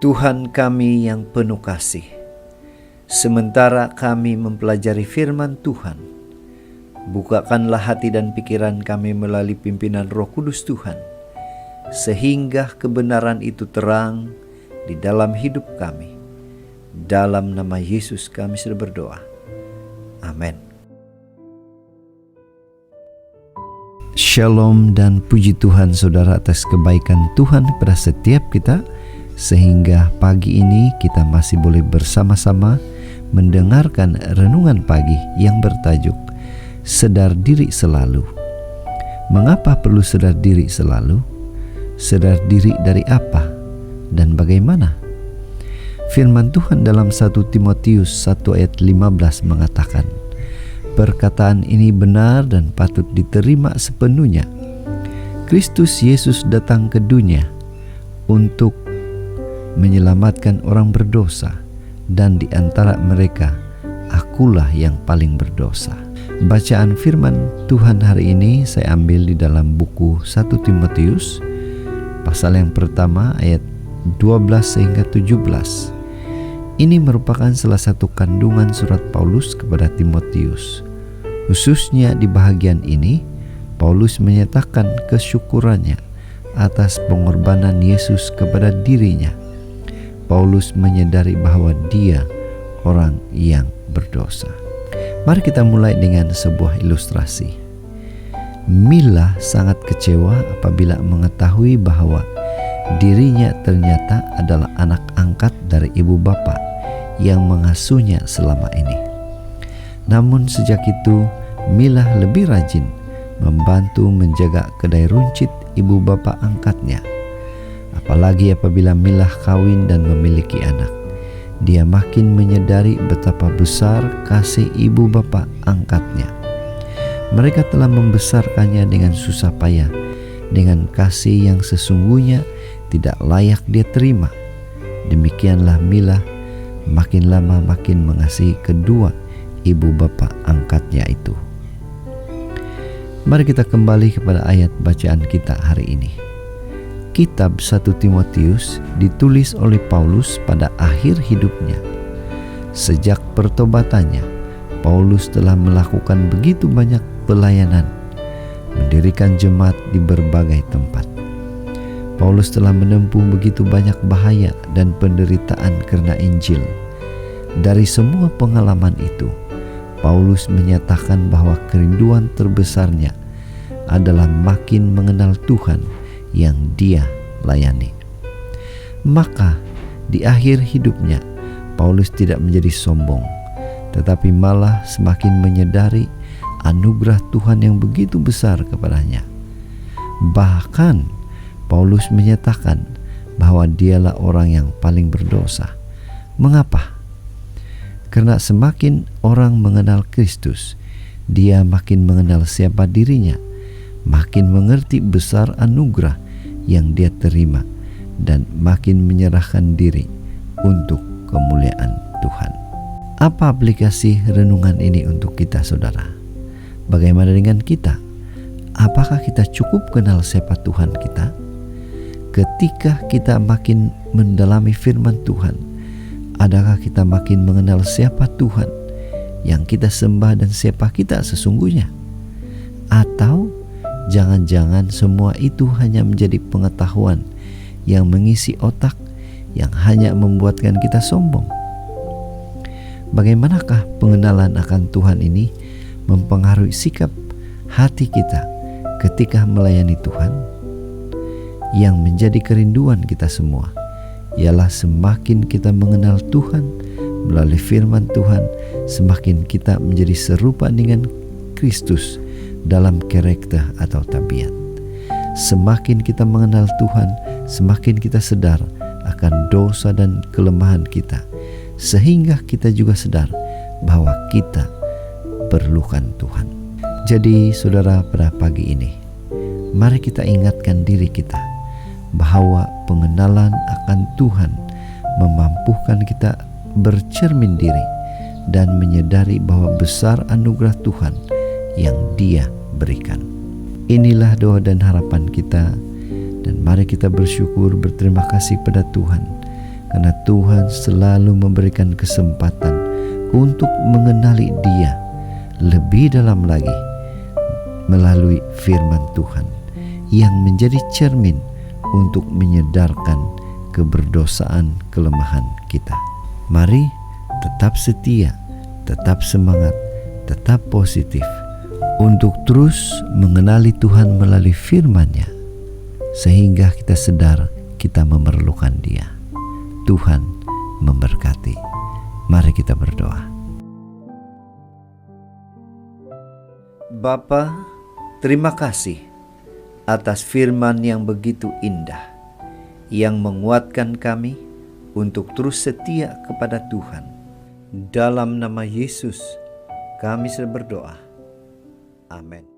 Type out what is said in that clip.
Tuhan kami yang penuh kasih, sementara kami mempelajari firman Tuhan, bukakanlah hati dan pikiran kami melalui pimpinan Roh Kudus Tuhan, sehingga kebenaran itu terang di dalam hidup kami. Dalam nama Yesus kami sudah berdoa. Amin. Shalom dan puji Tuhan saudara atas kebaikan Tuhan pada setiap kita, sehingga pagi ini kita masih boleh bersama-sama mendengarkan renungan pagi yang bertajuk Sadar Diri Selalu. Mengapa perlu sadar diri selalu? Sadar diri dari apa dan bagaimana? Firman Tuhan dalam 1 Timotius 1 ayat 15 mengatakan, perkataan ini benar dan patut diterima sepenuhnya. Kristus Yesus datang ke dunia untuk menyelamatkan orang berdosa, dan di antara mereka akulah yang paling berdosa. Bacaan firman Tuhan hari ini saya ambil di dalam buku 1 Timotius pasal yang pertama ayat 12 sehingga 17. Ini merupakan salah satu kandungan surat Paulus kepada Timotius. Khususnya di bahagian ini, Paulus menyatakan kesyukurannya atas pengorbanan Yesus kepada dirinya. Paulus menyadari bahwa dia orang yang berdosa. Mari kita mulai dengan sebuah ilustrasi. Mila sangat kecewa apabila mengetahui bahwa dirinya ternyata adalah anak angkat dari ibu bapa yang mengasuhnya selama ini. Namun sejak itu Mila lebih rajin membantu menjaga kedai runcit ibu bapa angkatnya. Apalagi apabila Mila kawin dan memiliki anak, dia makin menyadari betapa besar kasih ibu bapa angkatnya. Mereka telah membesarkannya dengan susah payah, dengan kasih yang sesungguhnya tidak layak dia terima. Demikianlah Mila makin lama makin mengasihi kedua ibu bapa angkatnya itu. Mari kita kembali kepada ayat bacaan kita hari ini. Kitab 1 Timotius ditulis oleh Paulus pada akhir hidupnya. Sejak pertobatannya, Paulus telah melakukan begitu banyak pelayanan, mendirikan jemaat di berbagai tempat. Paulus telah menempuh begitu banyak bahaya dan penderitaan karena Injil. Dari semua pengalaman itu, Paulus menyatakan bahwa kerinduan terbesarnya adalah makin mengenal Tuhan yang dia layani. Maka di akhir hidupnya, Paulus tidak menjadi sombong, tetapi malah semakin menyadari anugerah Tuhan yang begitu besar kepadanya. Bahkan Paulus menyatakan bahwa dialah orang yang paling berdosa. Mengapa? Karena semakin orang mengenal Kristus, dia makin mengenal siapa dirinya, makin mengerti besar anugerah yang dia terima, dan makin menyerahkan diri untuk kemuliaan Tuhan. Apa aplikasi renungan ini untuk kita saudara? Bagaimana dengan kita? Apakah kita cukup kenal siapa Tuhan kita? Ketika kita makin mendalami firman Tuhan, adakah kita makin mengenal siapa Tuhan yang kita sembah dan siapa kita sesungguhnya? Atau jangan-jangan semua itu hanya menjadi pengetahuan yang mengisi otak, yang hanya membuatkan kita sombong? Bagaimanakah pengenalan akan Tuhan ini mempengaruhi sikap hati kita ketika melayani Tuhan? Yang menjadi kerinduan kita semua ialah semakin kita mengenal Tuhan melalui firman Tuhan, semakin kita menjadi serupa dengan Kristus dalam karakter atau tabiat. Semakin kita mengenal Tuhan, semakin kita sadar akan dosa dan kelemahan kita, sehingga kita juga sadar bahwa kita perlukan Tuhan. Jadi saudara, pada pagi ini mari kita ingatkan diri kita bahwa pengenalan akan Tuhan memampukan kita bercermin diri dan menyadari bahwa besar anugerah Tuhan yang Dia berikan. Inilah doa dan harapan kita, dan mari kita bersyukur, berterima kasih pada Tuhan karena Tuhan selalu memberikan kesempatan untuk mengenali Dia lebih dalam lagi melalui firman Tuhan yang menjadi cermin untuk menyadarkan keberdosaan kelemahan kita. Mari tetap setia, tetap semangat, tetap positif untuk terus mengenali Tuhan melalui firman-Nya, sehingga kita sadar kita memerlukan Dia. Tuhan memberkati. Mari kita berdoa. Bapa, terima kasih atas firman yang begitu indah, yang menguatkan kami untuk terus setia kepada Tuhan. Dalam nama Yesus kami berdoa. Amin.